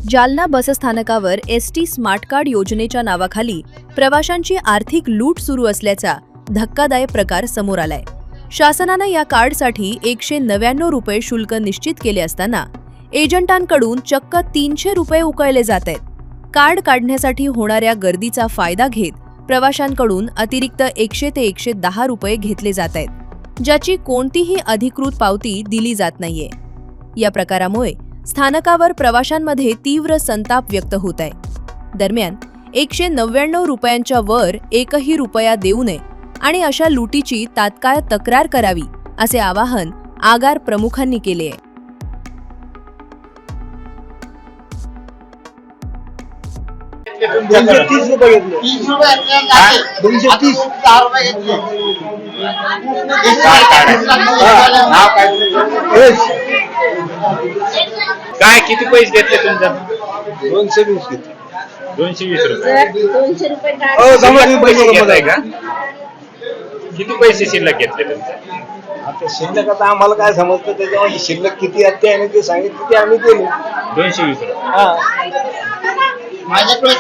जालना बसस्थानकावर ST smart card योजनेच्या नावाखाली प्रवाशांची आर्थिक लूट सुरू असल्याचा धक्कादायक प्रकार समोर आलाय। शासनाने या कार्डसाठी 199 रुपये शुल्क निश्चित केले असताना एजंटांकडून चक्क 300 रुपये उकळले जात आहेत। कार्ड काढण्यासाठी होणाऱ्या गर्दीचा फायदा घेत प्रवाशांकडून अतिरिक्त 100 ते 110 रुपये घेतले जात आहेत, ज्याची कोणतीही अधिकृत पावती दिली जात नाहीये। या प्रकारामुळे स्थानकावर प्रवाशांमध्ये तीव्र संताप व्यक्त होत आहे। दरम्यान 199 रुपयांच्या वर एकही रुपया देऊ नये आणि अशा लुटीची तात्काळ तक्रार करावी असे आवाहन आगार प्रमुखांनी केले आहे। काय किती पैसे घेतले तुमच्या? 220 घेतले। 220 रुपये। 200 रुपये पैसे घेताय का? किती पैसे शिल्लक घेतले तुमचे? आता शिल्लक आता आम्हाला काय समजतं त्याच्यामध्ये शिल्लक किती असते आणि ते सांगितलं ते आम्ही केलं। 220 रुपये। हा माझ्याकडे